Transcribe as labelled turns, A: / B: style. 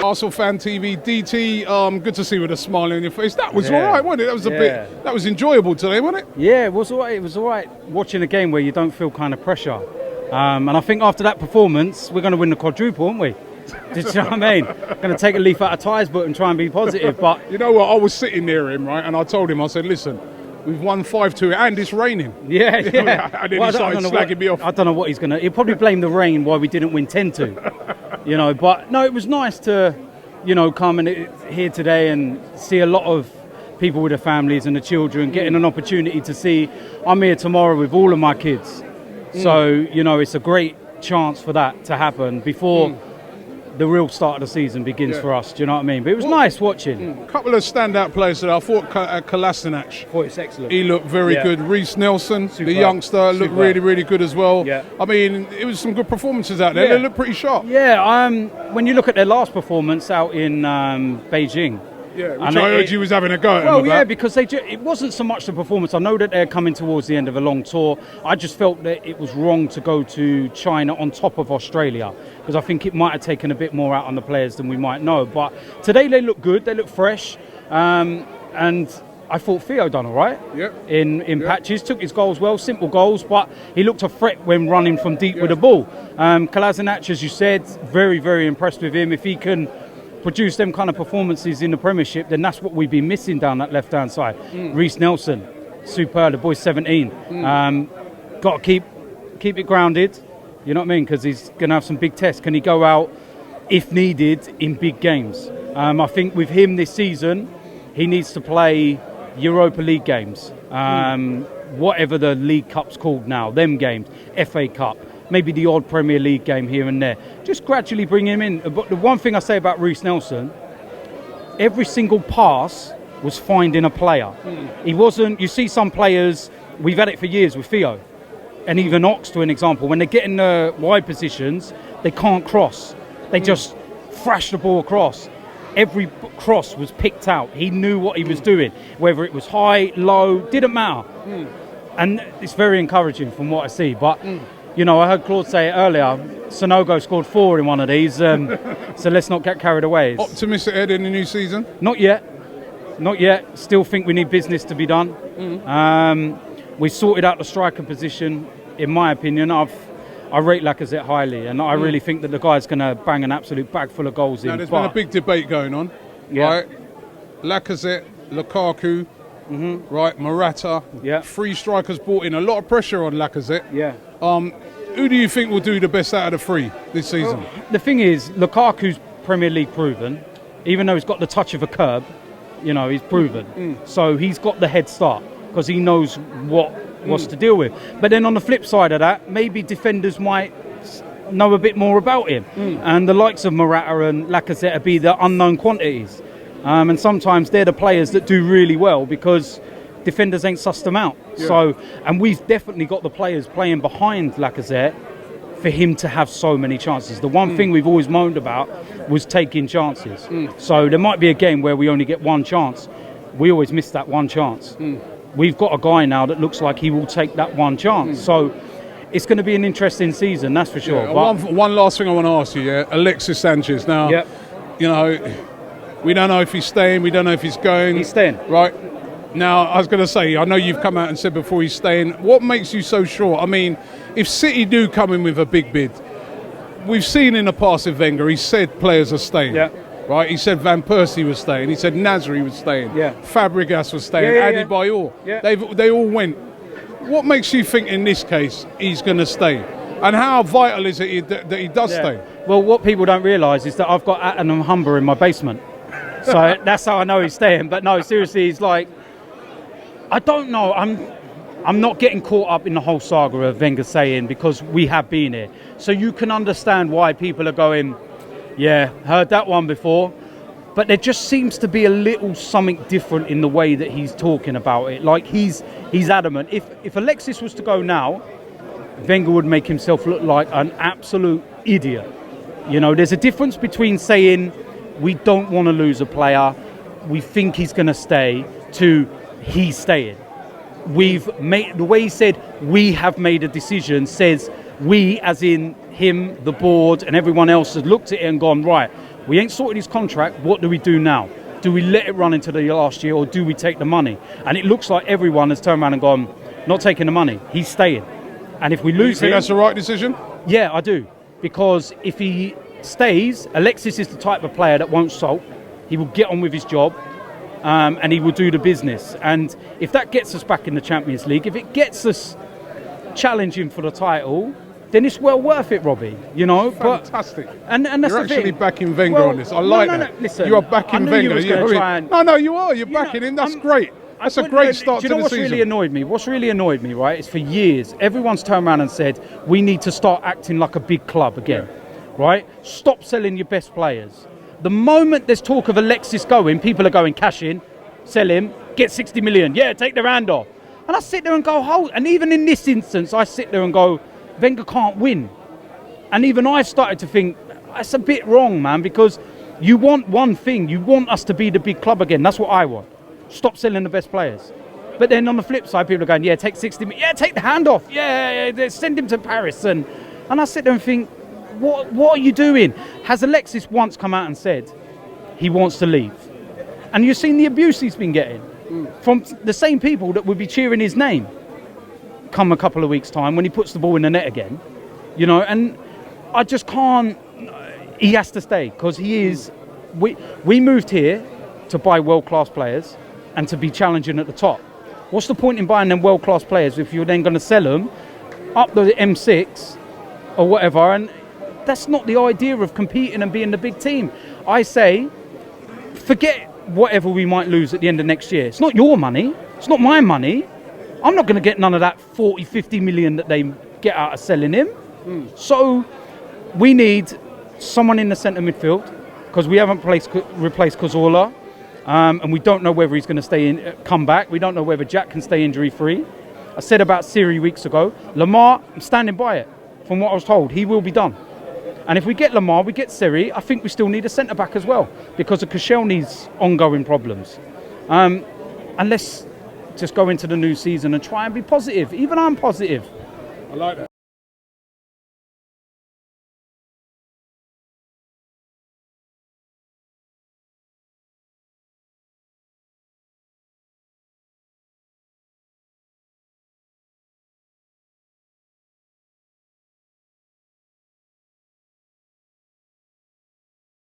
A: ArsenalFanTV, DT, good to see you with a smile on your face. That was all right, wasn't it? That was that was enjoyable today, wasn't it?
B: Yeah, it was all right. It was all right watching a game where you don't feel kind of pressure. And I think after that performance, we're going to win the quadruple, aren't we? Do you know what I mean? Going to take a leaf out of Ty's book and try and be positive. But
A: you know what? I was sitting near him, right, and I told him, I said, listen, we've won 5-2 and it's raining.
B: Yeah.
A: And then he started slagging me off.
B: I don't know what he's going to... He'll probably blame the rain why we didn't win 10-2. You know, but no, it was nice to, you know, come and here today and see a lot of people with their families and the children getting an opportunity to see. I'm here tomorrow with all of my kids. So, you know, it's a great chance for that to happen before the real start of the season begins for us. Do you know what I mean? But it was nice watching.
A: A couple of standout players today. I thought Kolasinac.
B: Oh, it's excellent.
A: He looked very good. Reece Nelson,
B: Superb.
A: the youngster, looked really, really good as well.
B: Yeah.
A: I mean, it was some good performances out there. They looked pretty sharp.
B: Yeah, when you look at their last performance out in Beijing.
A: Yeah, which I heard you was having a go at them about.
B: Yeah, because it wasn't so much the performance. I know that they're coming towards the end of a long tour. I just felt that it was wrong to go to China on top of Australia because I think it might have taken a bit more out on the players than we might know. But today they look good. They look fresh. And I thought Theo done all right in patches. Took his goals well, simple goals, but he looked a threat when running from deep with the ball. Kolasinac, as you said, very, very impressed with him. If he can produce them kind of performances in the Premiership, then that's what we've been missing down that left-hand side. Reece Nelson, superb. The boy's 17. Got to keep it grounded. You know what I mean? Because he's going to have some big tests. Can he go out, if needed, in big games? I think with him this season, he needs to play Europa League games. Whatever the League Cup's called now, them games, FA Cup. Maybe the odd Premier League game here and there. Just gradually bring him in. But the one thing I say about Reece Nelson, every single pass was finding a player. He wasn't... You see some players, we've had it for years with Theo, and even Ox, to an example, when they get in the wide positions, they can't cross. They just thrash the ball across. Every cross was picked out. He knew what he was doing. Whether it was high, low, didn't matter. And it's very encouraging from what I see. But... You know, I heard Claude say it earlier, Sonogo scored 4 in one of these, so let's not get carried away.
A: Optimistic ahead in the new season?
B: Not yet. Still think we need business to be done. We sorted out the striker position, in my opinion. I rate Lacazette highly, and I really think that the guy's going to bang an absolute bag full of goals in.
A: Now, there's been a big debate going on, right? Lacazette, Lukaku, right, Morata, 3 strikers brought in. A lot of pressure on Lacazette. Who do you think will do the best out of the 3 this season?
B: Well, the thing is, Lukaku's Premier League proven. Even though he's got the touch of a curb, you know, he's proven. So he's got the head start because he knows what's to deal with. But then on the flip side of that, maybe defenders might know a bit more about him. And the likes of Morata and Lacazette will be the unknown quantities. And sometimes they're the players that do really well because defenders ain't sussed them out. So, and we've definitely got the players playing behind Lacazette for him to have so many chances. The one thing we've always moaned about was taking chances. So there might be a game where we only get 1 chance. We always miss that 1 chance. We've got a guy now that looks like he will take that 1 chance. So it's going to be an interesting season, that's for sure.
A: One last thing I want to ask you, Alexis Sanchez. Now, you know, we don't know if he's staying, we don't know if he's going.
B: He's staying.
A: Right. Now, I was going to say, I know you've come out and said before he's staying. What makes you so sure? I mean, if City do come in with a big bid, we've seen in the past with Wenger, he said players are staying. Right? He said Van Persie was staying. He said Nasri was staying. Fabregas was staying. Adebayor. They all went. What makes you think in this case he's going to stay? And how vital is it that he does stay? Well,
B: what people don't realise is that I've got Atten and Humber in my basement. So that's how I know he's staying. But no, seriously, he's like... I don't know. I'm not getting caught up in the whole saga of Wenger saying because we have been here. So you can understand why people are going, heard that one before. But there just seems to be a little something different in the way that he's talking about it. Like he's adamant. If Alexis was to go now, Wenger would make himself look like an absolute idiot. You know, there's a difference between saying we don't want to lose a player, we think he's going to stay, to he's staying. We've made, the way he said we have made a decision, says we as in him, the board and everyone else has looked at it and gone, right, We ain't sorted his contract. What do we do now? Do we let it run into the last year, or do we take the money? And it looks like everyone has turned around and gone, not taking the money. He's staying. And if we lose him...
A: You think that's the right decision?
B: Yeah, I do. Because if he stays, Alexis is the type of player that won't sulk. He will get on with his job, and he will do the business. And if that gets us back in the Champions League, if it gets us challenging for the title, then it's well worth it, Robbie. You know,
A: fantastic.
B: And that's
A: You're
B: the thing.
A: actually backing Wenger on this. I like that.
B: Listen,
A: you are backing Wenger. No, you are. You're
B: You know,
A: backing him. That's great. That's a great start to the season.
B: Do you know what's really annoyed me? What's really annoyed me, right, is for years, everyone's turned around and said, we need to start acting like a big club again, right? Stop selling your best players. The moment there's talk of Alexis going, people are going, cash in, sell him, get 60 million. Yeah, take their hand off. And I sit there and go, hold. And even in this instance, I sit there and go, Wenger can't win. And even I've started to think, that's a bit wrong, man, because you want one thing. You want us to be the big club again. That's what I want. Stop selling the best players. But then on the flip side, people are going, yeah, take 60 million. Yeah, take the hand off. Yeah, send him to Paris. And I sit there and think, what are you doing? Has Alexis once come out and said he wants to leave? And you've seen the abuse he's been getting from the same people that would be cheering his name come a couple of weeks' time when he puts the ball in the net again. You know, and I just can't. He has to stay because he is. We moved here to buy world-class players and to be challenging at the top. What's the point in buying them world-class players if you're then going to sell them up the M6 or whatever? And that's not the idea of competing and being the big team. I say, forget whatever we might lose at the end of next year. It's not your money. It's not my money. I'm not going to get none of that 40, 50 million that they get out of selling him. So we need someone in the centre midfield because we haven't replaced Cazorla. And we don't know whether he's going to come back. We don't know whether Jack can stay injury-free. I said about Siri weeks ago. Lamar, I'm standing by it. From what I was told, he will be done. And if we get Lamar, we get Siri, I think we still need a centre-back as well because of Koscielny's ongoing problems. And let's just go into the new season and try and be positive. Even I'm positive.
A: I like that.